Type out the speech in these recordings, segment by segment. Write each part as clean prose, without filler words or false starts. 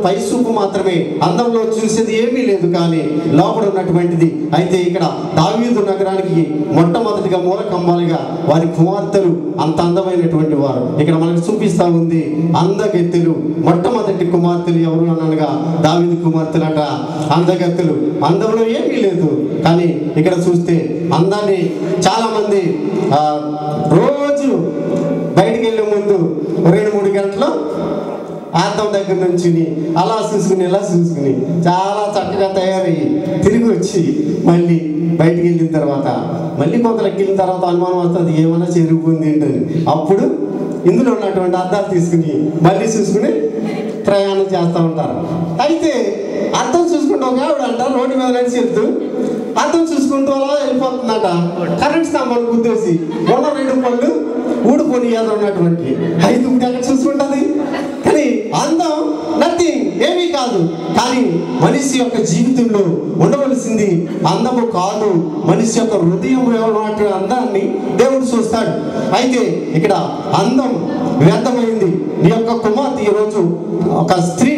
పై చూపు మాత్రమే, అందంలో చూసేది ఏమీ లేదు కానీ లోపల ఉన్నటువంటిది. అయితే ఇక్కడ దావీదు నగరానికి మొట్టమొదటిగా మూలకంబాలుగా వారి కుమార్తెలు అంత అందమైనటువంటి వారు ఇక్కడ మనకు చూపిస్తా ఉంది. అందగత్తెలు మొట్టమొదటి కుమార్తెలు ఎవరు అనగా దావీదు కుమార్తెలట. అందగత్తెలు, అందంలో ఏమీ లేదు కానీ ఇక్కడ చూస్తే అందాన్ని చాలా మంది రోజు బయటికి వెళ్ళే ముందు 2-3 గంటలు అద్దం దగ్గర నుంచి అలా చూసుకుని ఇలా చూసుకుని చాలా చక్కగా తయారయ్యి తిరిగి వచ్చి మళ్ళీ బయటికి వెళ్ళిన తర్వాత మళ్ళీ కొంతలోకి వెళ్ళిన తర్వాత అనుమానం వస్తుంది ఏమైనా చెరిగిపోయింది ఏంటని. అప్పుడు ఇందులో ఉన్నటువంటి అద్దాలు తీసుకుని మళ్ళీ చూసుకుని ప్రయాణం చేస్తూ ఉంటారు. అయితే అద్దం చూసుకుంటూ ఒక ఆవిడ అంట రోడ్డు మీద నడిచి వెళ్తూ అద్దం చూసుకుంటూ అలా వెళ్ళిపోతుందట. కరెంట్ స్తంభాలు గుద్దేసి ఉన్న 2 పళ్ళు ఊడిపోని ఏదో ఉన్నటువంటి 5 ఎక్కడ చూసుకుంటుంది. కానీ అందం నథింగ్, ఏమీ కాదు. కానీ మనిషి యొక్క జీవితంలో ఉండవలసింది అందము కాదు, మనిషి యొక్క హృదయంలో ఉన్నటువంటి అందాన్ని దేవుడు చూస్తాడు. అయితే ఇక్కడ అందం వ్యర్థమైంది. నీ యొక్క కుమార్తె, ఈరోజు ఒక స్త్రీ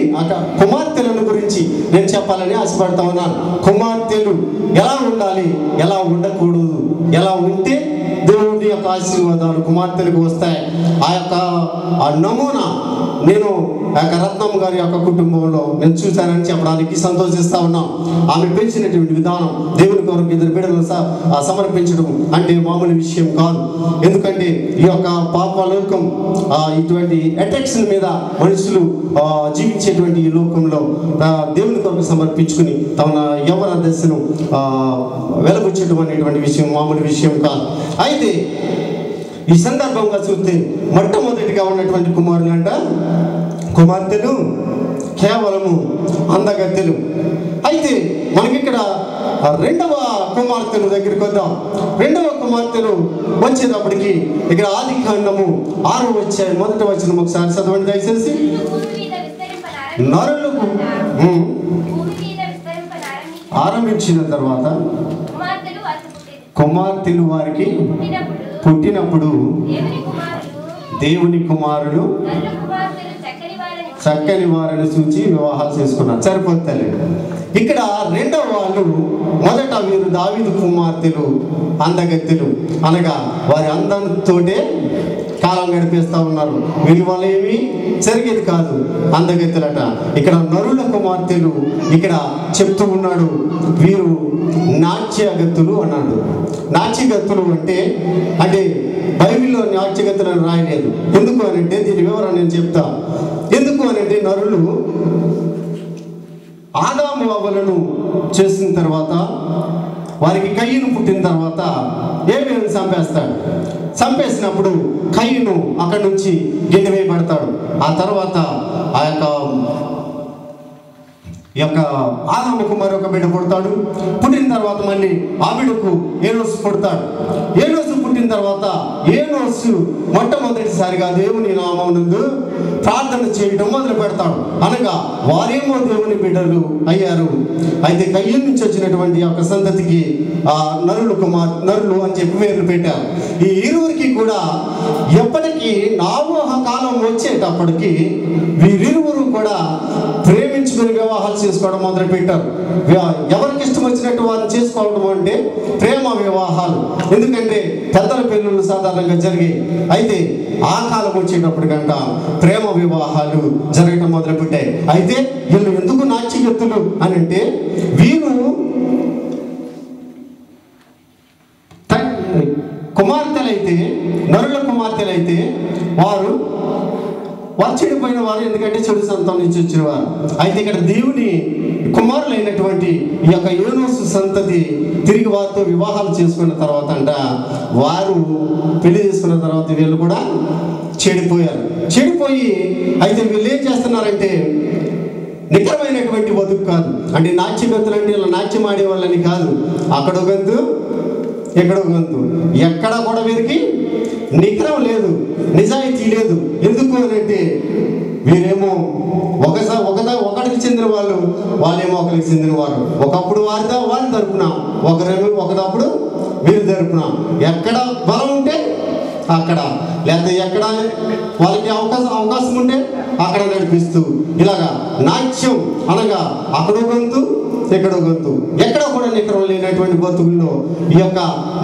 కుమార్తెలను గురించి నేను చెప్పాలని ఆశపడతా ఉన్నాను. కుమార్తెలు ఎలా ఉండాలి, ఎలా ఉండకూడదు, ఎలా ఉంటే దేవుడి యొక్క ఆశీర్వాదాలు కుమార్తెలకు వస్తాయి. ఆ నమూనా నేను రత్నం గారి యొక్క కుటుంబంలో నేను చూశానని చెప్పడానికి సంతోషిస్తా ఉన్నాం. ఆమె పెంచినటువంటి విధానం దేవుని కొరకు 2 బిడ్డలను సమర్పించడం అంటే మామూలు విషయం కాదు. ఎందుకంటే ఈ యొక్క పాపలోకం ఇటువంటి అట్రాక్షన్ మీద మనుషులు జీవించేటువంటి ఈ లోకంలో దేవుని కొరకు సమర్పించుకుని తమ యవ్వన దశను వెలబుచ్చడం అనేటువంటి విషయం మామూలు విషయం కాదు. అయితే ఈ సందర్భంగా చూస్తే మొట్టమొదటిగా ఉన్నటువంటి కుమార్తెలు కేవలము అందగత్తెలు. అయితే మనకిక్కడ 2వ కుమార్తెలు దగ్గరికి వద్దాం. 2వ కుమార్తెలు వచ్చేటప్పటికి ఇక్కడ ఆదికాండము 6వ అధ్యాయం 1వ వచనం ఒకసారి చదవండి దయచేసి. నరులకు ఆరంభించిన తర్వాత కుమార్తెలు వారికి పుట్టినప్పుడు దేవుని కుమారులు చక్కని వారిని చూచి వివాహాలు చేసుకున్నారు. సరిపోతారు. ఇక్కడ 2వ వాళ్ళు మొదట వీరు దావీదు కుమార్తెలు అందగత్తెలు అనగా వారి అందంతోటే కాలం గడిపేస్తూ ఉన్నారు. వీరి వల్ల ఏమీ జరిగేది కాదు. అందగత్తెలట. ఇక్కడ నరుల కుమార్తెలు ఇక్కడ చెప్తూ ఉన్నాడు, వీరు నాట్యగత్తులు అన్నాడు. నాట్యగత్తులు అంటే బైబిల్లో నాట్యగత్తులను రాయలేదు. ఎందుకు అనంటే దీని వివరణ నేను చెప్తా. ఎందుకు అనంటే నరులు ఆదాము అవ్వలను చేసిన తర్వాత వారికి కయ్యను పుట్టిన తర్వాత ఏమేమి చంపేస్తాడు. చంపేసినప్పుడు కయ్యను అక్కడి నుంచి గెంటివేయబడతాడు. ఆ తర్వాత ఆ యొక్క ఆదాముకు మరొక బిడ్డ పుడతాడు. పుట్టిన తర్వాత మళ్ళీ ఆ బిడ్డకు ఏనోసు పుడతాడు. ఏనోసు పుట్టిన తర్వాత ఏనోసు మొట్టమొదటిసారిగా దేవుని నామమునందు ప్రార్థన చేయడం మొదలు పెడతాడు. అనగా వారేమో దేవుని బిడ్డలు అయ్యారు. అయితే కయ్యూను నుంచి వచ్చినటువంటి యొక్క సంతతికి నరులు అని చెప్పి పేర్లు పెట్టారు. ఈ ఇరువురికి కూడా ఎప్పటికీ నోవహు కాలం వచ్చేటప్పటికి వీరిరువురు కూడా ప్రేమించుకుని వివాహాలు చేసుకోవడం మొదలు పెట్టారు. ఎవరికి ఇష్టం వచ్చినట్టు వారిని చేసుకోవడం అంటే ప్రేమ వివాహాలు. ఎందుకంటే పెద్దల పెళ్ళిళ్ళు సాధారణంగా జరిగాయి. అయితే ఆ కాలం వచ్చేటప్పటికంట ప్రేమ వివాహాలు జరగటం మొదలుపెట్టాయి. అయితే వీళ్ళు ఎందుకు నాట్యగత్తులు అని అంటే వీరు కుమార్తెలైతే నరుల కుమార్తెలైతే వారు చెడిపోయిన వారు, ఎందుకంటే చెడు సంతానం నుంచి వచ్చిన వారు. అయితే ఇక్కడ దేవుని కుమారులైనటువంటి ఈ యొక్క ఏనోసు సంతతి తిరిగి వారితో వివాహాలు చేసుకున్న తర్వాత వారు పెళ్లి చేసుకున్న తర్వాత వీళ్ళు కూడా చెడిపోయారు. చెడిపోయి అయితే వీళ్ళు ఏం చేస్తున్నారంటే నికరమైనటువంటి బతుకు కాదు. అంటే నాట్యగత్తులు అంటే ఇలా నాట్యం ఆడే వాళ్ళని కాదు. అక్కడో గంతు ఎక్కడో గంతు, ఎక్కడ కూడా వీరికి నికరం లేదు, నిజాయితీ లేదు. ఎందుకు అని అంటే వీరేమో ఒకరికి చెందిన వాళ్ళేమో ఒకరికి చెందిన వారు. ఒకప్పుడు వారి తరపున ఒకరేమో ఒకటప్పుడు వీరి తరపున. ఎక్కడ బలం ఉంటే అక్కడ, లేదా ఎక్కడ వాళ్ళకి అవకాశం ఉంటే అక్కడ నడిపిస్తూ ఇలాగా నాట్యం అనగా అక్కడో గొంతు ఎక్కడో గొంతు, ఎక్కడ కూడా నికరం లేనటువంటి బతుకుల్లో ఈ యొక్క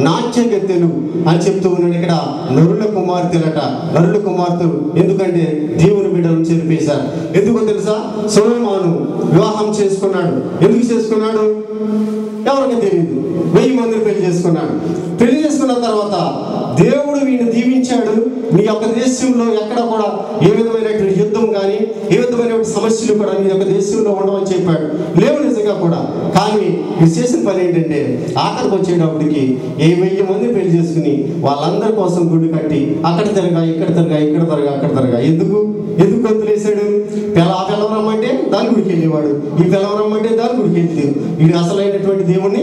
నాట్య గత్తెలు అని చెప్తూ ఉన్నాడు. ఇక్కడ నరుల కుమార్తెలట, నరుల కుమార్తెలు. ఎందుకంటే దేవుని బిడ్డలను చేర్పేశారు. ఎందుకో తెలుసా? సొలొమోను వివాహం చేసుకున్నాడు. ఎందుకు చేసుకున్నాడు ఎవరికి తెలియదు. 1000 మందిని పెళ్లి చేసుకున్నాడు. పెళ్లి చేసుకున్న తర్వాత దేవుడు వీడిని దీవించాడు. నీ యొక్క దేశంలో ఎక్కడ కూడా ఏ విధమైనటువంటి యుద్ధం కానీ ఏ విధమైనటువంటి సమస్యలు కూడా నీ యొక్క దేశంలో ఉండవని చెప్పాడు. లేవు నిజంగా కూడా. కానీ మీరు చేసిన పని ఏంటంటే ఆఖరికి వచ్చేటప్పటికి 1000 మంది పెళ్లి చేసుకుని వాళ్ళందరి కోసం గుడి కట్టి అక్కడ తిరగా ఇక్కడ తిరగా ఇక్కడ తిరగా అక్కడ తిరగా. ఎందుకు గొంతులేసాడు? ఆ పిలవరమ్మంటే దాని గుడికి వెళ్ళేవాడు, ఈ పిలవరమ్మంటే దాని గుడికి వెళ్ళేది. ఇది అసలైనటువంటి దేవుణ్ణి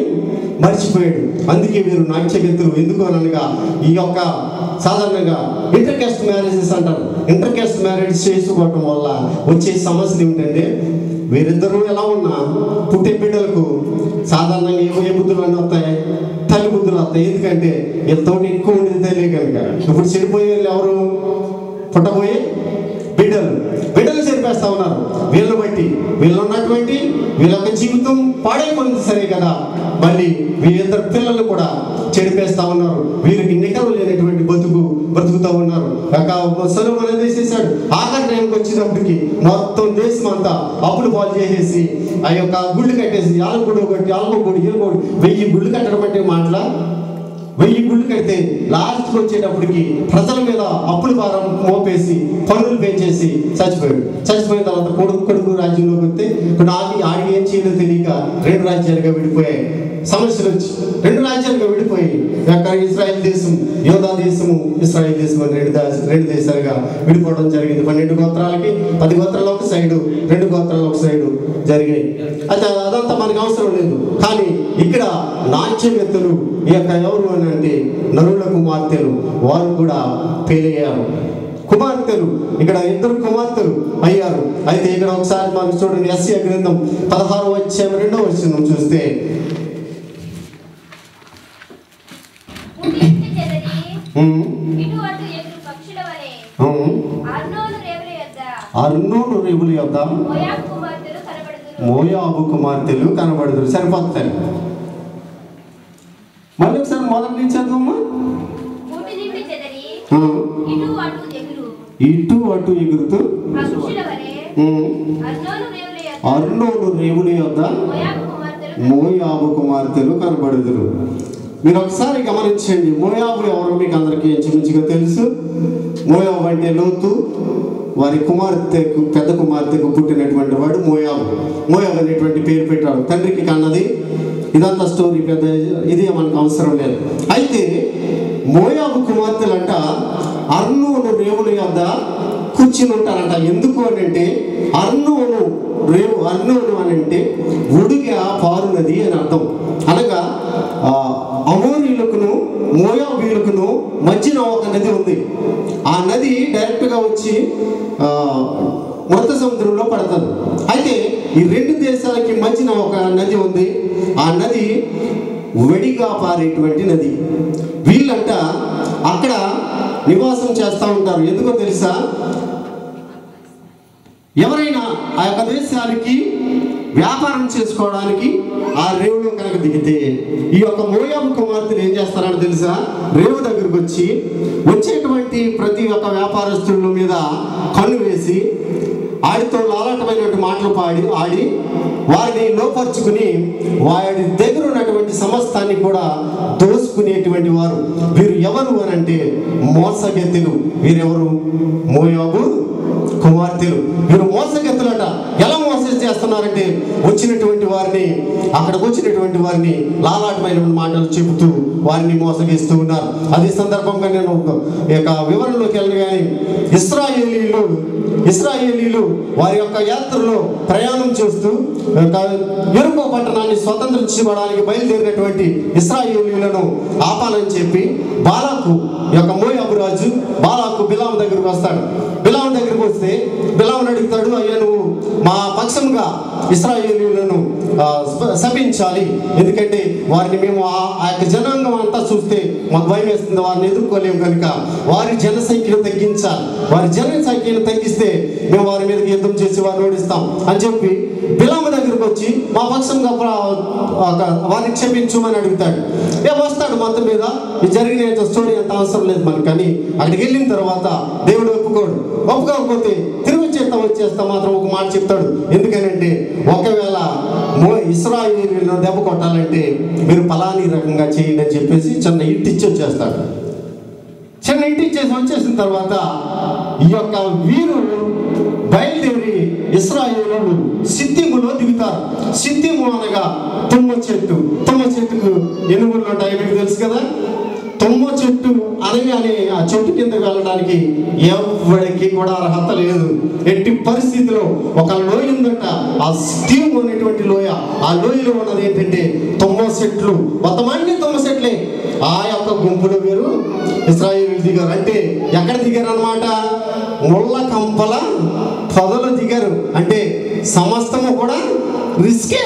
మర్చిపోయాడు. అందుకే వీరు నాట్యగతులు. ఎందుకు అనగా ఈ యొక్క సాధారణంగా ఇంటర్ కాస్ట్ మ్యారేజెస్ అంటారు. ఇంటర్ కాస్ట్ మ్యారేజ్ చేసుకోవటం వల్ల వచ్చే సమస్యలు ఏమిటంటే వీరిద్దరూ ఎలా ఉన్నా పుట్టే బిడ్డలకు సాధారణంగా ఏ బుద్ధులు అన్నీ వస్తాయి, తల్లి బుద్ధులు వస్తాయి. ఎందుకంటే వీళ్ళతో ఎక్కువ ఉండేది తెలియ కనుక. ఇప్పుడు చెడిపోయే వాళ్ళు ఎవరు? పుట్టబోయే బిడ్డలు చేరిపేస్తా ఉన్నారు. వీళ్ళని బట్టి వీళ్ళు ఉన్నటువంటి వీళ్ళ యొక్క జీవితం పాడైపోయింది సరే కదా, మళ్ళీ వీళ్ళిద్దరు పిల్లలు కూడా చెడిపేస్తా ఉన్నారు. వీరికి నికరం లేనటువంటి బ్రతుకుతూ ఉన్నారు. సొలొమోను అనేది చేశాడు. ఆఖరి టైంకి వచ్చినప్పటికి మొత్తం దేశం అంతా అప్పులు పాలు చేసేసి ఆ యొక్క గుళ్ళు కట్టేసి ఆలకొడు 1000 గుళ్ళు కట్టడం అంటే మాటల 1000 గుళ్ళు కడితే లాస్ట్కి వచ్చేటప్పటికి ప్రజల మీద అప్పుల భారం మోపేసి పన్నులు పెంచేసి చచ్చిపోయిన తర్వాత కొడుకు రాజ్యంలోకి వస్తే ఇప్పుడు ఆడికి ఏం చేయలేదో తెలియక 2 రాజ్యాలుగా విడిపోయాయి. సమస్యలు వచ్చి 2 రాజ్యాలుగా విడిపోయి అక్కడ ఇజ్రాయెల్ దేశం, యోధా దేశము, ఇస్రాయేల్ దేశం అని 2 దేశాలుగా విడిపోవడం జరిగింది. 12 గోత్రాలకి 10 గోత్రాలు ఒక సైడు, 2 గోత్రాలు ఒక సైడు జరిగాయి. అయితే అదంతా మనకు అవసరం లేదు. కానీ ఇక్కడ నాట్యవేత్తలు ఈ యొక్క ఎవరు అని అంటే నరుల కుమార్తెలు, వారు కూడా పెళ్ళయ్యారు. కుమార్తెలు ఇక్కడ 2 కుమార్తెలు అయ్యారు. అయితే ఇక్కడ ఒకసారి మనం చూడండి, యెషయా గ్రంథం 16వ అధ్యాయం 2వ వచనం చూస్తే అర్నోను రేవుల యొద్ద మోయాబు కుమార్తెలు కనబడుదురు. సరిపోతాయి. మళ్ళీ ఒకసారి మొదటి నుంచి చదువమ్మా. ఇటు అటు ఎగురుతూ అర్నోను రేవుల యొద్ద మోయాబు కుమార్తెలు కనబడుదురు. మీరు ఒకసారి గమనించండి. మోయాబు ఎవరు మీకు అందరికీ మంచిగా తెలుసు. మోయాబు అంటే లోతు వారి కుమార్తెకు, పెద్ద కుమార్తెకు పుట్టినటువంటి వాడు మోయాబు. మోయాబు అనేటువంటి పేరు పెట్టాడు. తండ్రికి కన్నది. ఇదంతా స్టోరీ, పెద్ద ఇది మనకు అవసరం లేదు. అయితే మోయాబు కుమార్తెలంట అర్నోను రేవుల యొద్ద కూర్చుని ఉంటారంట. ఎందుకు అని అంటే అర్నోను అని అంటే ఒడిగా పారునది అని అర్థం. అనగా అమోరీయులకును మోయాబీయులకును మధ్యన ఒక నది ఉంది. ఆ నది డైరెక్ట్గా వచ్చి మృత సముద్రంలో పడుతుంది. అయితే ఈ 2 దేశాలకి మధ్యన ఒక నది ఉంది. ఆ నది వెడిగా పారేటువంటి నది. వీళ్ళంట అక్కడ నివాసం చేస్తూ ఉంటారు. ఎందుకో తెలుసా? ఎవరైనా ఆ యొక్క దేశానికి వ్యాపారం చేసుకోవడానికి ఆ రేవులో కనుక దిగితే ఈ యొక్క మోయాబు కుమార్తెలు ఏం చేస్తారని తెలుసా? రేవు దగ్గరకు వచ్చేటువంటి ప్రతి ఒక్క వ్యాపారస్తుల మీద కన్ను వేసి ఆడితో లాలాటమైనటువంటి మాటలు ఆడి వారిని లోపరుచుకుని వారి దగ్గర ఉన్నటువంటి సమస్తాన్ని కూడా దోసుకునేటువంటి వారు. వీరు ఎవరు అని అంటే మోసగెత్తులు. వీరెవరు? మోయాబు కుమార్తెలు. వీరు మోసగెత్తులట. ఎలా మోసం చేస్తున్నారంటే అక్కడికి వచ్చినటువంటి వారిని లాలాటమైన మాటలు చెబుతూ వారిని మోసగిస్తూ ఉన్నారు. అదే సందర్భంగా నేను వివరణలోకి వెళ్ళను. కానీ ఇశ్రాయేలీలు వారి యొక్క యాత్రలో ప్రయాణం చేస్తూ యెరికో పట్టణాన్ని స్వతంత్రించుకోవడానికి బయలుదేరినటువంటి ఇశ్రాయేలీలను ఆపాలని చెప్పి బాలాకు యొక్క మోయాబు రాజు బాలాకు బిలాము దగ్గరకు వస్తాడు. బిలాము దగ్గరకు వస్తే బిలామును అడుగుతాడు, అయ్యా నువ్వు మా పక్షంగా ఇశ్రాయేలీయులను శపించాలి, ఎందుకంటే వారిని మేము ఆ యొక్క జనాంగం అంతా చూస్తే మాకు భయం వేస్తుంది, వారిని ఎదుర్కోలేము కనుక వారి జనసంఖ్యను తగ్గించాలి. వారి జనసంఖ్యను తగ్గిస్తే మేము వారి మీదకి యుద్ధం చేసి వారిని ఓడిస్తాం అని చెప్పి బిలాము దగ్గరకు వచ్చి మా పక్షంగా వారిని క్షమించమని అడుగుతాడు. వస్తాడు మొత్తం మీద. ఈ జరిగిన స్టోరీ అంత అవసరం లేదు మనకు. కానీ అక్కడికి వెళ్ళిన తర్వాత దేవుడు ఒప్పుకోకపోతే తిరిగి వచ్చేస్తా మాత్రం ఒక మాట చెప్తాడు. ఎందుకనంటే ఒకవేళ ఇశ్రాయేలీయులను దెబ్బ కొట్టాలంటే మీరు ఫలాని రకంగా చేయండి అని చెప్పేసి చిన్న ఇంటి ఇచ్చి వచ్చేస్తాడు. చిన్న ఇంటి ఇచ్చేసి వచ్చేసిన తర్వాత ఈ యొక్క వీరులు బయలుదేరి ఇశ్రాయేలీయులు సిత్తిములో దిగుతారు. సిత్తిము అనగా తుమ్మ చెట్టు. తుమ్మ చెట్టుకు ఎనుగులు ఉంటాయి, మీకు తెలుసు కదా. తుమ్మ చెట్టు అనగానే ఆ చెట్టు కింద వెళ్ళడానికి ఎవరికి కూడా అర్హత లేదు. ఎట్టి పరిస్థితిలో ఒక లోయ ఉందట, ఆ సిత్తిము అనేటువంటి లోయ. ఆ లోయలో ఉన్నది ఏంటంటే తుమ్మ చెట్లు, మొత్తమన్నీ తుమ్మ చెట్లే. ఆ యొక్క గుంపులో వీరు ఇశ్రాయేలీయులు దిగారు. అంటే ఎక్కడ దిగారు అన్నమాట? ముళ్ళ కంపల పొదలు దిగారు. అంటే సమస్తము కూడా రిస్కే,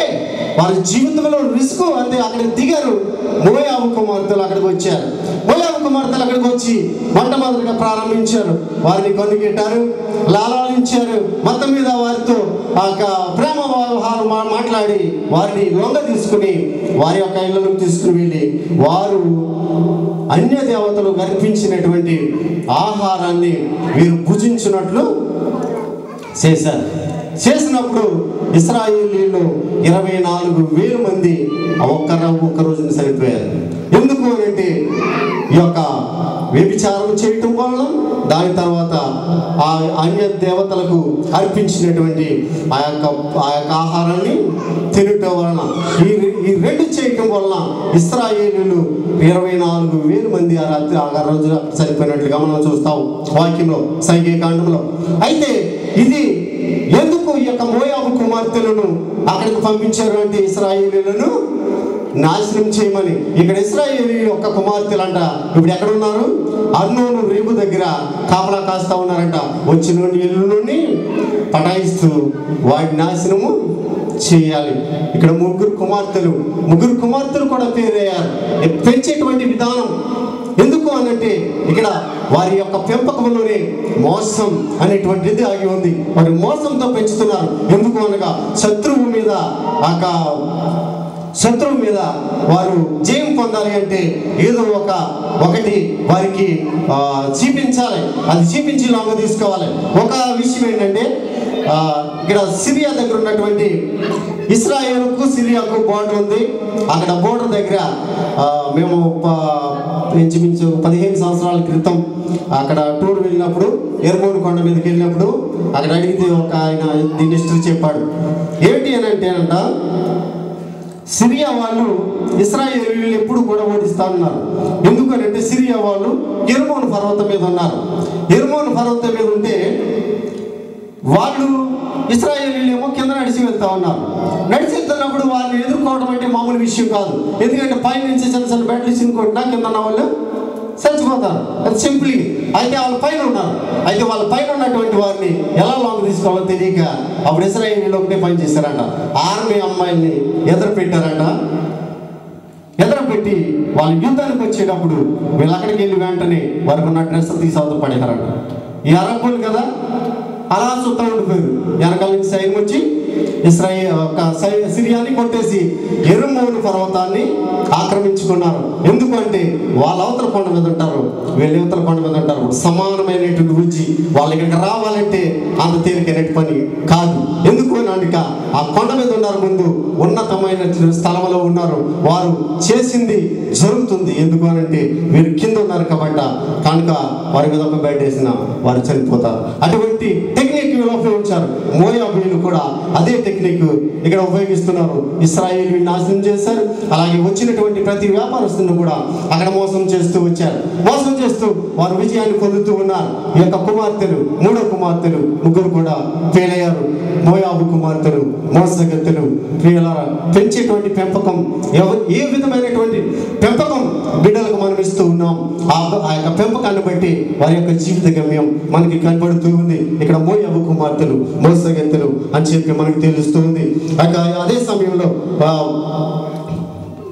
వారి జీవితంలో రిస్క్. అంటే అక్కడ దిగారు. మోయాబు కుమార్తెలు అక్కడికి వచ్చారు. మోయాబు కుమార్తెలు అక్కడికి వచ్చి మొట్టమొదటిగా ప్రారంభించారు. వారిని కనుగెట్టారు, లాలించారు. మొత్తం మీద వారితో ప్రేమ వ్యవహారం మాట్లాడి వారిని లొంగ తీసుకుని వారి యొక్క ఇళ్లకు తీసుకుని వెళ్ళి వారు అన్య దేవతలు అర్పించినటువంటి ఆహారాన్ని వీరు భుజించినట్లు చేశారు. చేసినప్పుడు ఇశ్రాయేలీయులు 24,000 మంది ఒక్క రోజున చనిపోయారు. ఎందుకు అంటే ఈ యొక్క వ్యభిచారం చేయటం వలన, దాని తర్వాత ఆ అన్య దేవతలకు అర్పించినటువంటి ఆ యొక్క ఆహారాన్ని తినటం వలన, ఈ రెండు చేయటం వలన ఇశ్రాయేలీయులు 24,000 మంది ఆ రోజున చనిపోయినట్లుగా మనం చూస్తాం వాక్యంలో, సంఖ్యాకాండంలో. అయితే ఇది ఎందుకు ఈ యొక్క మోయాబు కుమార్తెలను అక్కడికి పంపించారు అంటే ఇశ్రాయేలీయులను నాశనం చేయమని. ఇక్కడ ఇశ్రాయేలీయుల యొక్క కుమార్తెలు అంట ఇప్పుడు ఎక్కడ ఉన్నారు? అర్నోను రేపు దగ్గర కాపలా కాస్తా ఉన్నారంట. వచ్చిన ఇల్లు నుండి పటాయిస్తూ వాటి నాశనము చేయాలి. ఇక్కడ ముగ్గురు కుమార్తెలు కూడా పేరయ్యారు. పెంచేటువంటి విధానం ఎందుకు అనంటే ఇక్కడ వారి యొక్క పెంపకంలోనే మోసం అనేటువంటిది ఆగి ఉంది. వారి మోసంతో పెంచుతున్నారు. ఎందుకు అనగా శత్రువు మీద వారు జయం పొందాలి అంటే ఏదో ఒకటి వారికి చూపించాలి. అది చూపించి లాగా తీసుకోవాలి. ఒక విషయం ఏంటంటే ఇక్కడ సిరియా దగ్గర ఉన్నటువంటి ఇశ్రాయేలుకు సిరియాకు బోర్డర్ ఉంది. అక్కడ బోర్డర్ దగ్గర మేము ఇంచుమించు 15 సంవత్సరాల క్రితం అక్కడ టూర్ వెళ్ళినప్పుడు, ఎర్మోన్ కొండ మీదకి వెళ్ళినప్పుడు అక్కడ అడిగితే ఒక ఆయన దీని హిస్టరీ చెప్పాడు. ఏంటి అని అంటే అంట, సిరియా వాళ్ళు ఇశ్రాయేలీయులు ఎప్పుడు కూడా ఓడిస్తా ఉన్నారు. ఎందుకనంటే సిరియా వాళ్ళు ఎర్మోన్ పర్వతం మీద ఉన్నారు. ఎర్మోన్ పర్వతం మీద ఉంటే వాళ్ళు ఇశ్రాయేలీయులు ఏమో కింద నడిచి వెళ్తా ఉన్నారు. నడిచి వెళ్తున్నప్పుడు వాళ్ళని ఎదుర్కోవడం అంటే మామూలు విషయం కాదు. ఎందుకంటే పైనుంచి చిన్న బెడ్లు చినుకుంటా కింద ఉన్న వాళ్ళు చచ్చిపోతారు. అది సింపుల్. అయితే వాళ్ళ పైన ఉన్నారు. అయితే వాళ్ళ పైన ఉన్నటువంటి వారిని ఎలా లాంగ్ తీసుకోవాలో తెలియక అప్పుడు ఇశ్రాయేలీయులు ఒకటే పని చేశారంట. ఆర్మీ అమ్మాయిల్ని ఎదురుపెట్టారంట. ఎదురుపెట్టి వాళ్ళు యుద్ధానికి వచ్చేటప్పుడు వీళ్ళు అక్కడికి వెళ్ళి వెంటనే వారికి ఉన్న డ్రెస్ తీసి అవతల పడేశారంట. ఈ అరబ్బులు కదా అలా చుట్టూ ఉండిపోయారు. వెనకాల నుంచి సైన్యం వచ్చి సిరియాని కొట్టేసి ఎర్మోను పర్వతాన్ని ఆక్రమించుకున్నారు. ఎందుకంటే వాళ్ళ అవతల కొండ మీద ఉంటారు, వీళ్ళ అవతల కొండ మీద ఉంటారు. సమానమైనటువంటి రుచి. వాళ్ళు ఇక్కడికి రావాలంటే అంత తేలికైనటువంటి పని కాదు. ఎందుకు అన్నాక ఆ కొండ మీద ఉన్నారు, ముందు ఉన్నతమైన స్థలంలో ఉన్నారు. వారు చేసింది జరుగుతుంది. ఎందుకు అనంటే వీరు కింద ఉన్నారు కాబట్టి కనుక వారి మీద ఒక బయట వేసిన వారు చనిపోతారు. అటువంటి టెక్నిక్ వీళ్ళు ఉపయోగించారు. మోయాబీయులు కూడా అదే టెక్నిక్ ఇక్కడ ఉపయోగిస్తున్నారు. ఇశ్రాయేలీయులను నాశనం చేశారు. అలాగే వచ్చినటువంటి ప్రతి వ్యాపారస్తులను కూడా అక్కడ మోసం చేస్తూ వచ్చారు. మోసం చేస్తూ వారు విజయాన్ని పొందుతూ ఉన్నారు. ఈ యొక్క కుమార్తెలు, 3వ కుమార్తెలు ముగ్గురు కూడా ఫెయిల్ అయ్యారు. మోయాబు కుమార్తెలు మోసగత్తెలు. ప్రియులారా, పెంచేటువంటి పెంపకం, ఏ విధమైనటువంటి పెంపకం బిడ్డలకు మనం ఇస్తూ ఉన్నాం, ఆ యొక్క పెంపకాన్ని బట్టి వారి యొక్క జీవిత గమ్యం మనకి కనబడుతూ ఉంది. ఇక్కడ మోయాబు కుమార్తెలు మోసగత్తెలు అని చెప్పి మనకు తెలుస్తూ ఉంది. అదే సమయంలో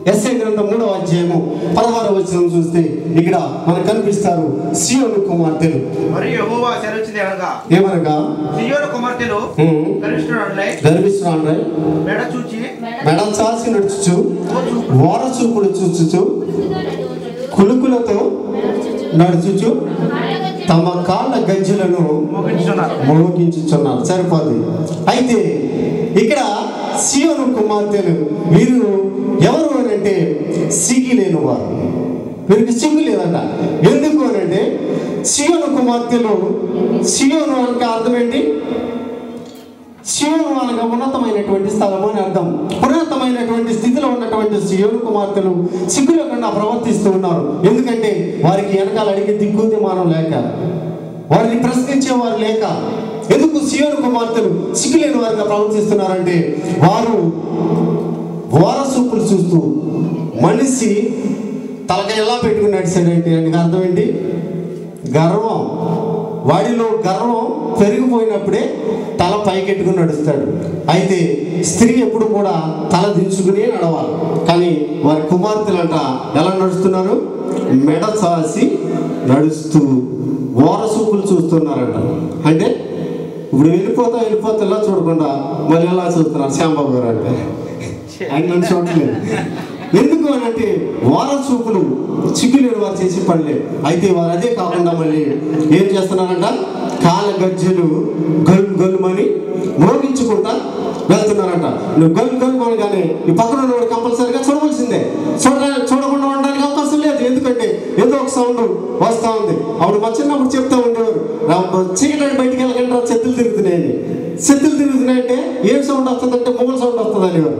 యెషయా గ్రంథం 3వ అధ్యాయము 16వ వచనం చూస్తే ఇక్కడ మనకు కనిపిస్తారు సీయోను కుమార్తెలు. మరియు యెహోవా సెలవిచ్చినది ఏమనగా సీయోను కుమార్తెలు గర్విష్ఠురాండ్రై మెడ చాచి నడుచుచు ఓర చూపులు చూచుచు కులుకులతో నడుచుచు తమ కాళ్ళ గజ్జలను మోగించుచున్నారు. సరిపోదు. అయితే ఇక్కడ సీయోను కుమార్తెలు వీరు ఎవరు అని అంటే సిగ్గు లేని వారు. వీరికి సిగ్గు లేదంట. ఎందుకు అని అంటే సీయోను కుమార్తెలు, సీయోను అంటే అర్థం ఏంటి? సీయోను అనగా ఉన్నతమైనటువంటి స్థలము అని అర్థం. ఉన్నతమైనటువంటి స్థితిలో ఉన్నటువంటి సీయోను కుమార్తెలు సిగ్గు లేకుండా ప్రవర్తిస్తూ ఉన్నారు. ఎందుకంటే వారికి వెనకాల అడిగే దిక్కుమానం లేక, వారిని ప్రశ్నించేవారు లేక. ఎందుకు సీయోను కుమార్తెలు సిగ్గులేని వారిగా ప్రవర్తిస్తున్నారంటే వారు ఓరసూపులు చూస్తూ మనిషి తలక ఎలా పెట్టుకుని నడిచాడంటే అందుకు అర్థం ఏంటి? గర్వం. వాడిలో గర్వం పెరిగిపోయినప్పుడే తల పైకెట్టుకుని నడుస్తాడు. అయితే స్త్రీ ఎప్పుడు కూడా తల దించుకుని నడవాలి. కానీ వారి కుమార్తెలంట ఎలా నడుస్తున్నారు? మెడ చాసి నడుస్తూ ఓరసూపులు చూస్తున్నారంట. అంటే ఇప్పుడు వెళ్ళిపోతా ఇలా చూడకుండా మళ్ళీ ఎలా చూస్తున్నారు శ్యాంబాబు గారు అంటే ఆయన చూడలేదు. ఎందుకు అని అంటే వార చూపులు చిక్కులేని వారు చేసి పడలే. అయితే వారు అదే కాకుండా మళ్ళీ ఏం చేస్తున్నారంట? కాళ్ళ గజ్జలు గల్లు గల్లుమని మోగించుకుంటా వెళ్తున్నారంట. నువ్వు గల్లు గల్లు అనగానే ఈ పక్కన ఉన్నవాడు కంపల్సరీగా చూడవలసిందే. చూడకుండా ఉండడానికి అవకాశం లేదు. ఎందుకంటే ఏదో ఒక సౌండ్ వస్తూ ఉంది. అప్పుడు మా చిన్నప్పుడు చెప్తా ఉండేవారు, చీకటి బయటికి వెళ్ళకుండా చెత్తులు తిరుగుతున్నాయండి. చెత్తులు తిరుగుతున్నాయంటే ఏం సౌండ్ వస్తుందంటే మొగల సౌండ్ వస్తుంది అనేవారు.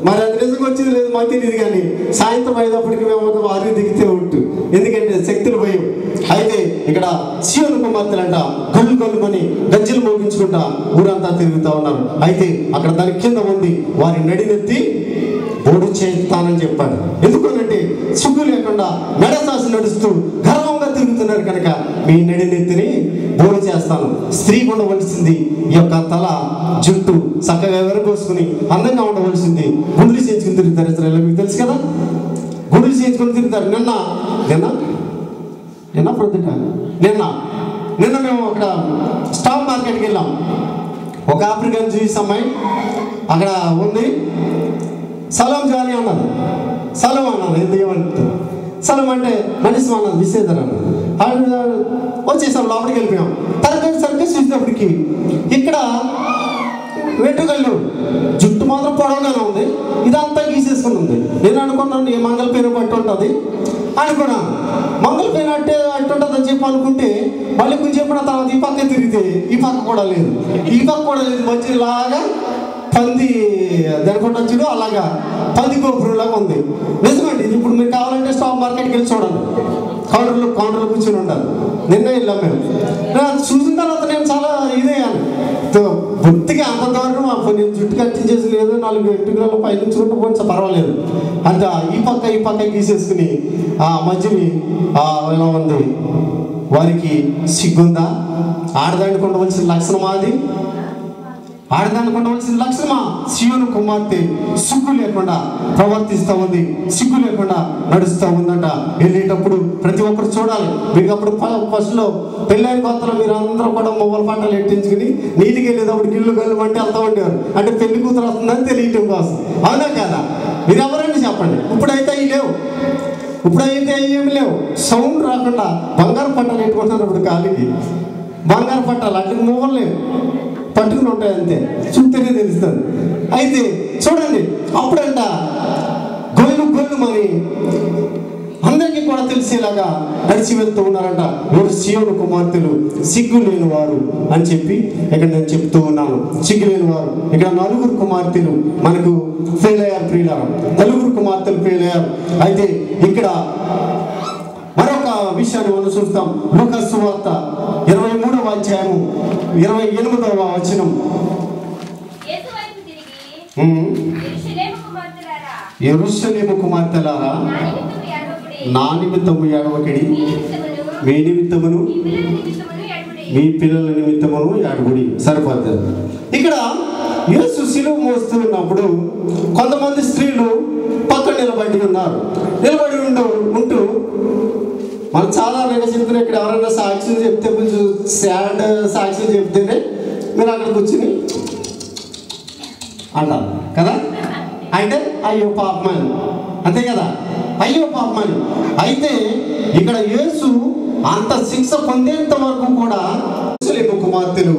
మరి అది నిజంగా వచ్చేది లేదు మాకు తెలియదు. కానీ సాయంత్రం అయ్యేటప్పటికి మేము వారిని దిగితే ఉంటు, ఎందుకంటే శక్తులు భయం. అయితే ఇక్కడ సీయోను కుమార్తెలంట గల్లు గల్లుమని గజ్జలు మోగించుకుంటా ఊరంతా తిరుగుతూ ఉన్నారు. అయితే అక్కడ దాని కింద ఉంది వారి నడినెత్తి బోడు చేస్తానని చెప్పాడు. ఎందుకనంటే సిగ్గు లేకుండా మెడసాసి నడుస్తూ గర్వంగా తిరుగుతున్నారు కనుక మీ నడినెత్తిని బోడు చేస్తాను. స్త్రీ ఉండవలసింది ఈ యొక్క తల జుట్టు చక్కగా వెరబోసుకుని అందంగా ఉండవలసింది. గుండెలు చేయించుకుని తిరుగుతారు. ఇతరులు మీకు తెలుసు కదా, గుండెలు చేయించుకుని తిరుగుతారు. నిన్న మేము అక్కడ స్టాక్ మార్కెట్కి వెళ్ళాం. ఒక ఆఫ్రికన్ జూయిస్ అమ్మాయి అక్కడ ఉంది. సలాం జాలి అన్నది. సలం అన్నది. ఎందుకేమంటే సలం అంటే మనిషి అన్నది విసేదర్ అన్నది. వచ్చేసాం, లోపలికి వెళ్ళిపోయాం. తరగతి సరిగ్గా చూసినప్పటికి ఇక్కడ వెంట్రుకలు జుట్టు మాత్రం పొడవుగానే ఉంది. ఇదంతా గీసేసుకుని ఉంది. నేను అనుకున్నాను ఏ మంగళ పేరు పట్టు ఉంటుంది అనుకున్నాను. మంగళ పేరు అట్టుంటుంది అని చెప్పి అనుకుంటే మళ్ళీ కొంచెం చెప్పిన తర్వాత ఈ పక్క తిరిగితే ఈ పక్క కూడా లేదు, ఈ పక్క కూడా లేదు. మంచిలాగా పంది దనుకుంటా చూడు, అలాగా పంది గోపురంలాగా ఉంది. నిజమండి. ఇప్పుడు మీరు కావాలంటే స్టాక్ మార్కెట్కి వెళ్ళి చూడండి. కౌంటర్లో కూర్చొని ఉంటారు. నిన్న వెళ్ళాం మేము. చూసిన తర్వాత నేను చాలా ఇదయ్యాను. బొత్తిగా అంత దారుణం. నేను జుట్టు కట్టించేసి లేదు, 4 వెంట్రుకల పైనుంచుకుంటూ కొంచెం పర్వాలేదు. అంత ఈ పక్క గీసేసుకుని ఆ మధ్యని ఎలా ఉంది. వారికి సిగ్గుందా? ఆడదానికి ఉండవలసిన లక్షణమా అది? ఆడదానికి ఉండవలసిన లక్షణమా? సీయోను కుమార్తె సిగ్గు లేకుండా ప్రవర్తిస్తూ ఉంది, సిగ్గు లేకుండా నడుస్తూ ఉందంట. వెళ్ళేటప్పుడు ప్రతి ఒక్కరు చూడాలి. మీకు అప్పుడు ఫస్ట్లో పెళ్ళైన కొత్తలో మీరు అందరూ కూడా మొబైల్ పంటలు ఎట్టించుకుని నీటికి వెళ్ళేటప్పుడు గిల్లు గల్లు అంటే వెళ్తూ ఉండేవారు. అంటే పెళ్లి కూతురు వస్తుందని తెలియటం కోసం. అవునా కదా? మీరు ఎవరండి చెప్పండి. ఇప్పుడైతే అవి లేవు. ఇప్పుడైతే అవి ఏమి లేవు. సౌండ్ రాకుండా బంగారు పట్టాలు పెట్టుకుంటున్నారు. ఇప్పుడు కాలికి బంగారు పట్టాలు అటు మొబైల్ లేవు, పట్టుకుని ఉంటాయి అంతే. చూస్తేనే తెలుస్తుంది. అయితే చూడండి, అప్పుడంట గొల్లు గొల్లు మరి అందరికీ కూడా తెలిసేలాగా నడిచి వెళ్తూ ఉన్నారంట. ఎవరు? సీయోను కుమార్తెలు సిగ్గు లేని వారు అని చెప్పి ఇక్కడ నేను చెప్తూ ఉన్నాను. సిగ్గు లేని వారు. ఇక్కడ 4 కుమార్తెలు మనకు ఫెయిల్ అయ్యారు. ప్రియులారా, 4 కుమార్తెలు ఫెయిల్ అయ్యారు. అయితే ఇక్కడ మరొక విషయాన్ని మనం చూస్తాం. లూకాసు సువార్త 23వ అధ్యాయము 28వ వచనం. యెరూషలేము కుమార్తెలారా, నా నిమిత్తము ఏడవకుడి, మీ నిమిత్తమును మీ పిల్లల నిమిత్తమును ఏడవకుడి. సరిపోతుంది. ఇక్కడ యేసు సిలువ మోస్తూ ఉన్నప్పుడు కొంతమంది స్త్రీలు పక్కన నిలబడి ఉన్నారు. నిలబడి ఉంటూ మనం చాలా చెప్తున్నా, ఇక్కడ ఎవరైనా సాక్ష్యం చెప్తే కొంచెం సాడ్ సాక్ష్యం చెప్తేనే మీరు అక్కడ కూర్చుని అంటారు కదా, అంటే అయ్యో పాపమని, అంతే కదా, అయ్యో పాపమని. అయితే ఇక్కడ యేసు అంత శిక్ష పొందేంత వరకు కూడా కుమార్తెలు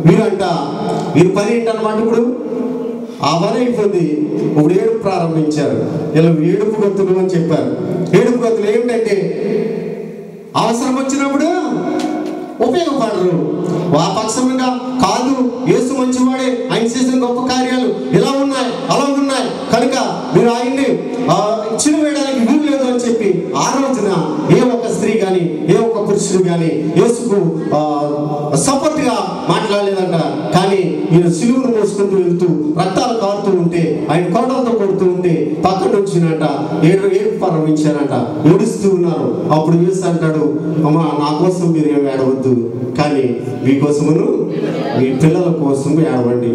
వీరు పని ఏంటన్నమాట. ఇప్పుడు ఆ పని అయిపోయింది. ఇప్పుడు ఏడుపు ప్రారంభించారు. ఇలా ఏడుపు గొత్తులు అని చెప్పారు. ఏడుపు గొత్తులు ఏమిటంటే అవసరం వచ్చినప్పుడు ఉపయోగపడరు. ఆ పక్షంగా కాదు, యేసు మంచివాడే, ఆయన చేసిన గొప్ప కార్యాలు ఇలా ఉన్నాయి అలా ఉన్నాయి కనుక మీరు ఆయన్ని చిన్న వేయడానికి వీలు లేదు అని చెప్పి ఆ రోజున ఏ ఒక్క స్త్రీ కానీ ఏ ఒక్క పురుషుడు కానీ యేసుకు సపోర్ట్ గా మాట్లాడలేదంట. కానీ ఈయన సిలువను మోసుకుంటూ వెళ్తూ రక్తాలు కారుతూ ఉంటే, ఆయన కోటలతో కొడుతూ ఉంటే పక్కన వచ్చినట ఏడుపు ప్రారంభించారంట, ఏడుస్తూ ఉన్నారు. అప్పుడు యేసు అంటాడు, అమ్మా నా కోసం మీరు ఏమి ఏడవద్దు, కానీ మీకోసమును మీ పిల్లల కోసము ఏడవండి.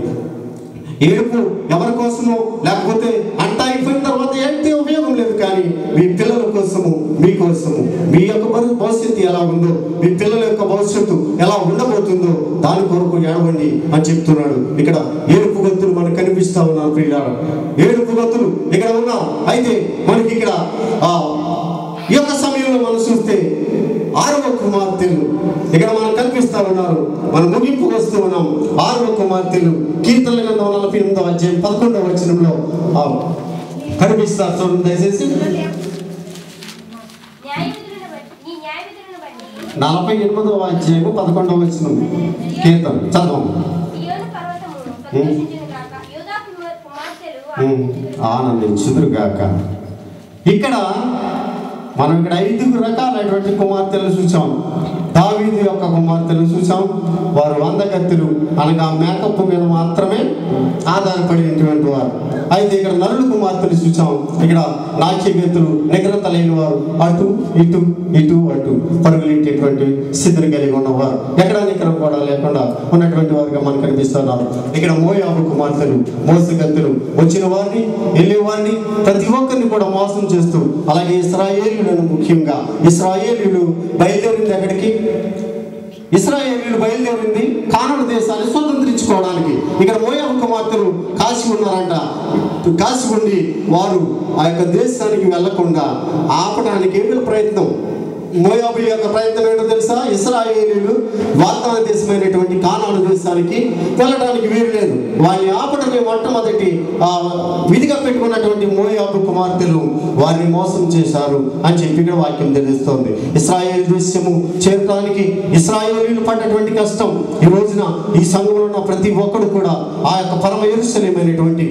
ఏడుపు ఎవరి కోసమో, లేకపోతే అంతా అయిపోయిన తర్వాత ఏడితే ఉపయోగం లేదు, కానీ మీ పిల్లల కోసము, మీకోసము, మీ యొక్క భవిష్యత్తు ఎలా ఉందో, మీ పిల్లల యొక్క భవిష్యత్తు ఎలా ఉండబోతుందో దాని కొరకు ఏడవండి అని చెప్తున్నాడు. ఇక్కడ ఏడుపు గొత్తులు మనకు కనిపిస్తా ఉన్నారు ప్రియులారా, ఏడుపు గొత్తులు ఇక్కడ ఉన్నారు. అయితే మనకి ఇక్కడ ఈ యొక్క సమయంలో మనం చూస్తే 6వ కుమార్తెలు ఇక్కడ మనం కనిపిస్తా ఉన్నారు. మనం ముగింపు వస్తూ ఉన్నాం. 6వ కుమార్తెలు కీర్తనల గ్రంథం 48వ అధ్యాయం 11వ వచనంలో కనిపిస్తారు. చూడండి దయచేసి. 48వ అధ్యాయం 11వ వచనం కీర్తన చదవం. ఆనందించుదురుగాక. ఇక్కడ మనం ఇక్కడ 5 రకాలైనటువంటి కుమార్తెలు చూసాం. దావీదు యొక్క కుమార్తెలు చూసాం. వారు అందగత్తెలు, అనగా మేకప్ మీద మాత్రమే ఆధారపడినటువంటి వారు. అయితే ఇక్కడ నరుల కుమార్తెలు చూసాం. ఇక్కడ నాట్యగత్తులు, నిగ్రతలైన వారు, అటు ఇటు ఇటు అటు పరుగులెట్టేటువంటి స్థితిని కలిగి ఉన్నవారు, ఎక్కడ నిగ్రహం కూడా లేకుండా ఉన్నటువంటి వారుగా మనకు కనిపిస్తున్నారు. ఇక్కడ మోయాబు కుమార్తెలు, మోసగత్తెలు, వచ్చిన వారిని వెళ్ళే వారిని ప్రతి ఒక్కరిని కూడా మోసం చేస్తూ, అలాగే ఇశ్రాయేలీయులను, ముఖ్యంగా ఇశ్రాయేలీయులు బయలుదేరింది ఎక్కడికి? ఇశ్రాయేలీయులు బయలుదేరింది కానాను దేశాన్ని స్వతంత్రించుకోవడానికి. ఇక్కడ మోయాబు కుమార్తెలు కాశీ ఉన్నారంట. కాశీ ఉండి వారు ఆ యొక్క దేశానికి వెళ్లకుండా ఆపడానికి వీళ్ళ ప్రయత్నం. మోయాబు యొక్క ప్రయత్నం ఏంటో తెలుసా? ఇశ్రాయేలీయులు వాగ్దాన దేశమైనటువంటి కానాను దేశానికి వెళ్ళడానికి వీలు లేదు. వారిని ఆపడమే మొట్టమొదటి విధిగా పెట్టుకున్నటువంటి మోయాబు కుమార్తెలు వారిని మోసం చేశారు అని చెప్పి ఇక్కడ వాక్యం తెలుస్తోంది. ఇశ్రాయేల్ దేశము చేరడానికి ఇశ్రాయేలీయులు పడ్డటువంటి కష్టం ఈ రోజున ఈ సంఘంలో ఉన్న ప్రతి ఒక్కడు కూడా ఆ యొక్క పరమ యెరూషలేమైనటువంటి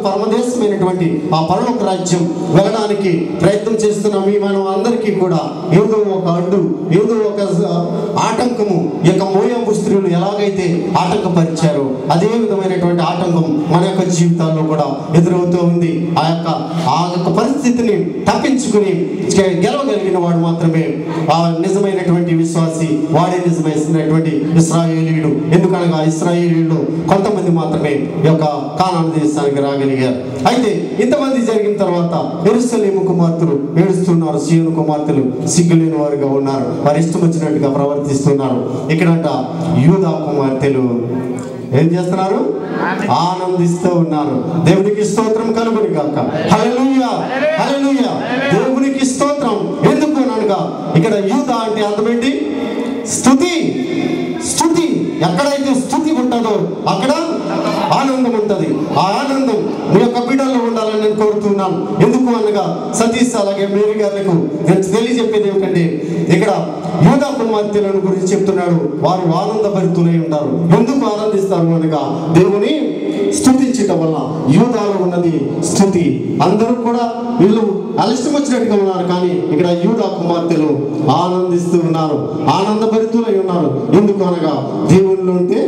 పరమదేశమైనటువంటి ఆ పరలోక రాజ్యం వెళ్ళడానికి ప్రయత్నం చేస్తున్నాం. మనం అందరికీ కూడా ఏదో ఒక అడ్డు, ఏదో ఒక ఆటంకము ఈ యొక్క మోయాబు స్త్రీలు ఎలాగైతే ఆటంకపరిచారో అదే విధమైనటువంటి ఆటంకం మన యొక్క జీవితాల్లో కూడా ఎదురవుతూ ఉంది. ఆ యొక్క పరిస్థితిని తప్పించుకుని గెలవగలిగిన వాడు మాత్రమే ఆ నిజమైనటువంటి విశ్వాసి, వాడే నిజమైనటువంటి ఇశ్రాయేలీయుడు. ఎందుకనగా ఇశ్రాయేలీయులు కొంతమంది మాత్రమే ఈ యొక్క కానాను దేశానికి రాగలిగారు. అయితే ఇంతమంది జరిగిన తర్వాత యెరూషలేము కుమార్తెలు ఏడుస్తున్నారు. సీయోను కుమార్తెలు సిగ్గులేని వారుగా ఉన్నారు. వారు ఇష్టం వచ్చినట్టుగా ప్రవర్తిస్తున్నారు. ఇక్కడంట యూదా కుమార్తెలు ఏం చేస్తున్నారు? ఆనందిస్తూ ఉన్నారు. దేవునికి స్తోత్రం కలుగును గాక. హల్లెలూయా, హల్లెలూయా. దేవునికి స్తోత్రం. ఎందుకు అనగా ఇక్కడ యూదా అంటే అర్థమేంటి? స్తుతి. స్తుతి. ఎక్కడైతే స్తుతి ఉంటుందో అక్కడ ఆనందం ఉంటుంది. ఆ ఆనందం మీ యొక్క బిడ్డల్లో ఉండాలని నేను కోరుతున్నాను. ఎందుకు అనగా సతీష్ అలాగే మేరీ గారికి నేను తెలియజెప్పేది ఏమిటంటే, ఇక్కడ యూదా కుమార్తెలను గురించి చెప్తున్నాడు. వారు ఆనందభరితులై ఉంటారు. ఎందుకు ఆనందిస్తారు అనగా దేవుని స్తుతించటం వల్ల. యూదాలో ఉన్నది స్తుతి. అందరూ కూడా వీళ్ళు అలస్యం వచ్చినట్టుగా ఉన్నారు, కానీ ఇక్కడ యూదా కుమార్తెలు ఆనందిస్తూ ఉన్నారు, ఆనందభరితులై ఉన్నారు. ఎందుకు అనగా దేవుళ్ళు ఉంటే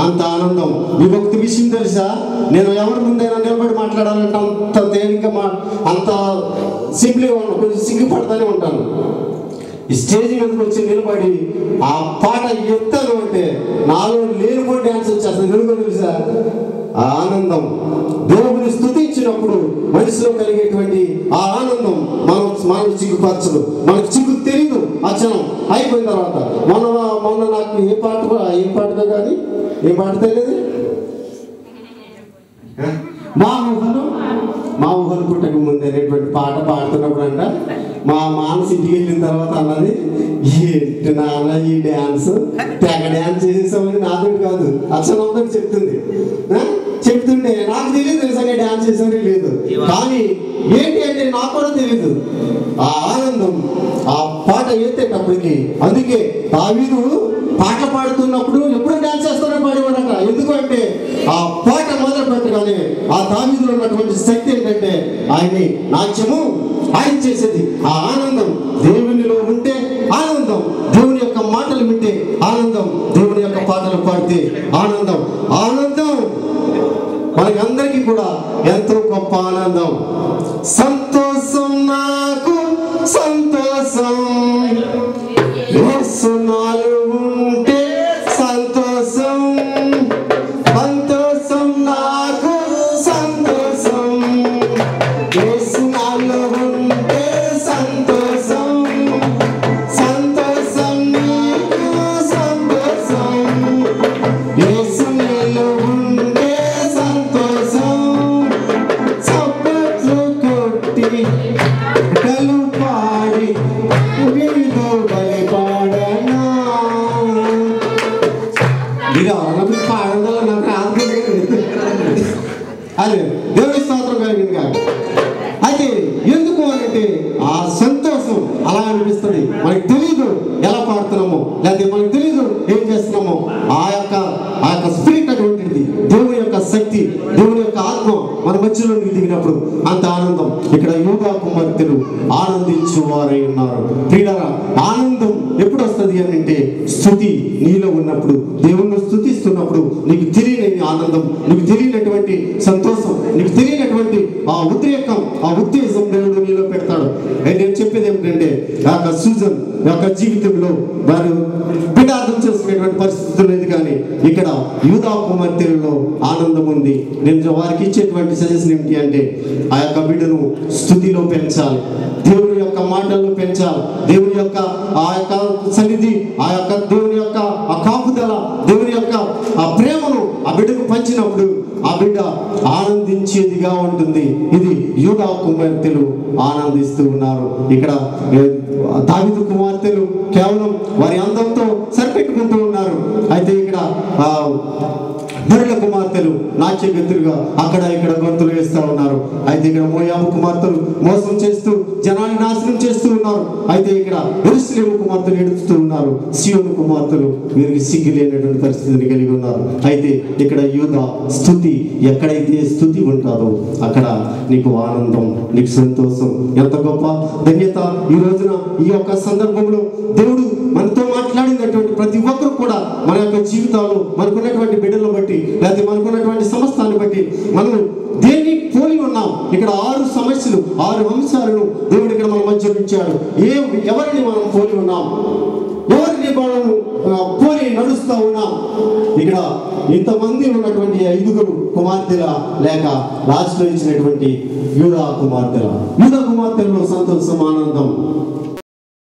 అంత ఆనందం. మీకు ఒక విషయం తెలుసా? నేను ఎవరి ముందైనా నిలబడి మాట్లాడాలంటే అంత తేలిక అంత సింపుల్గా కొంచెం సిగ్గుపడతానే ఉంటాను. ఈ స్టేజ్ మీదకి వచ్చి నిలబడి ఆ పాట ఎత్తాను అంటే నాలో లేనిపోయి డ్యాన్స్ వచ్చేస్తుంది. ఎందుకో తెలుసా? ఆ ఆనందం దేవుని స్తుతించినప్పుడు మనిషిలో కలిగేటువంటి ఆ ఆనందం మనకు చిక్కుపరచదు, మనకు చిక్కు తెలియదు. అచ్చనం అయిపోయిన తర్వాత మొన్న నాకు ఏ పాటగా కానీ ఏ పాట తెలియదు. మా ఊహను పుట్టక ముందు అనేటువంటి పాట పాడుతున్నప్పుడు అంట మా మానసు ఇంటికి వెళ్ళిన తర్వాత అన్నది, ఏంటి నాన్న ఈ డ్యాన్స్ తెగ డ్యాన్స్ చేసేసామని నాతో కాదు అచ్చనంతో చెప్తుంటే నాకు తెలియదు నిజంగా డ్యాన్స్ చేసేది లేదు. కానీ ఏంటి అంటే నాకు కూడా తెలియదు ఆ ఆనందం ఆ పాట ఎత్తేటప్పటికి. అందుకే దావీదు పాట పాడుతున్నప్పుడు ఎప్పుడు డ్యాన్స్ చేస్తారో పాడేవాడట. ఎందుకంటే ఆ పాట మొదలు పెట్టగానే ఆ దావీదులో ఉన్నటువంటి శక్తి ఏంటంటే ఆయన్ని నాట్యము ఆయన చేసేది. ఆ ఆనందం దేవునిలో ఉంటే ఆనందం, దేవుని యొక్క మాటలు వింటే ఆనందం, దేవుని యొక్క పాటలు పాడితే ఆనందం. ఆనందం మనకి అందరికీ కూడా ఎంతో గొప్ప ఆనందం. సంతోషం నాకు సంతోషం, యేసునాలు ఉంటే సంతోషం, సంతోషం నాకు సంతోషం, యేసునాలు ఉంటే సంతోషం, సంతోషం నీకు సంతోషం, యేసునాలు ఉంటే సంతోషం. చప్పట్లు కొట్టి కలుపాడి వీధో బలిపాడనా. ఇది నాకు పాడదో నాకు రాదు. అదే దేవుని స్తోత్రం కలిగింది కాదు. అయితే ఎందుకు అంటే ఆ సంతోషం అలా అనిపిస్తుంది. మనకు తెలీదు ఎలా పాడుతున్నామో, లేకపోతే మనకు తెలీదు ఏం చేస్తున్నామో. ఆ యొక్క స్పిరిట్ అటువంటిది, దేవుని యొక్క శక్తి, దేవుని యొక్క ఆత్మ మన మధ్యలోకి దిగినప్పుడు అంత ఆనందం. ఇక్కడ యూదా కుమార్తెలు ఆనందించు వారై ఉన్నారు. ప్రియులారా, ఆనందం ఎప్పుడు వస్తుంది అని అంటే స్తుతి నీలో ఉన్నప్పుడు, దేవుణ్ణి స్తుతిస్తున్నప్పుడు నీకు తెలియని ఆనందం, నీకు తెలియనటువంటి సంతోషం, నీకు తెలియనటువంటి ఆ ఉద్రేకం, ఆ ఉత్తేజం దేవుడు నీలో పెడతాడు. నేను చెప్పేది ఏమిటంటే సూజన్ యొక్క జీవితంలో వారు బిడ్డార్థం చేసుకునేటువంటి పరిస్థితులు లేదు. కానీ ఇక్కడ యూదా కుమార్తెలలో ఆనందం ఉంది. నేను వారికి ఇచ్చేటువంటి సజెషన్ ఏమిటి అంటే ఆ యొక్క బిడ్డను స్తుతిలో పెంచాలి, దేవుని యొక్క మాటల్లో పెంచాలి, దేవుని యొక్క ఆ యొక్క సన్నిధి, ఆ యొక్క దేవుని యొక్క ఆ కాపుదల, దేవుని యొక్క ఆ ప్రేమను ఆ బిడ్డకు పంచినప్పుడు ఆ బిడ్డ ఆనందించేదిగా ఉంటుంది. ఇది యూదా కుమార్తెలు ఆనందిస్తూ ఉన్నారు. ఇక్కడ దావీదు కుమార్తెలు కేవలం వారి అందంతో సరిపెట్టుకుంటూ ఉన్నారు. అయితే ఇక్కడ బరిల కుమార్తెలు నాట్యగతులుగా అక్కడ ఇక్కడ గొంతులు వేస్తూ ఉన్నారు. అయితే ఇక్కడ మోయాబు కుమార్తెలు మోసం చేస్తూ జనాన్ని నాశనం చేస్తూ ఉన్నారు. అయితే ఇక్కడ యెరూషలేము కుమార్తెలు ఏడుస్తూ ఉన్నారు. సీయోను కుమార్తెలు వీరికి సిగ్గు లేనటువంటి పరిస్థితిని కలిగి ఉన్నారు. అయితే ఇక్కడ యూదా స్తుతి, ఎక్కడైతే స్తుతి ఉంటుందో అక్కడ నీకు ఆనందం, నీకు సంతోషం. ఎంత గొప్ప ధన్యత ఈ రోజున ఈ యొక్క సందర్భంలో దేవుడు మనతో మాట్లాడినటువంటి ప్రతి ఒక్కరు కూడా మన యొక్క జీవితాల్లో మనకున్నటువంటి బిడ్డలను బట్టి, లేకపోతే మనకున్నటువంటి సమస్తాన్ని బట్టి మనం దేన్ని పోలి ఉన్నాం. ఇక్కడ 6 సమస్యలు, 6 అంశాలను దేవుడు ఇక్కడ మన మధ్య ఉంచాడు. ఎవరిని మనం పోలి ఉన్నాం, ఎవరిని మనం పోలి నడుస్తూ ఉన్నాం. ఇక్కడ ఇంతమంది ఉన్నటువంటి 5 కుమార్తెల లేక రాజులో ఇచ్చినటువంటి యూదా కుమార్తెల, యూదా కుమార్తెలలో సంతోషం, ఆనందం.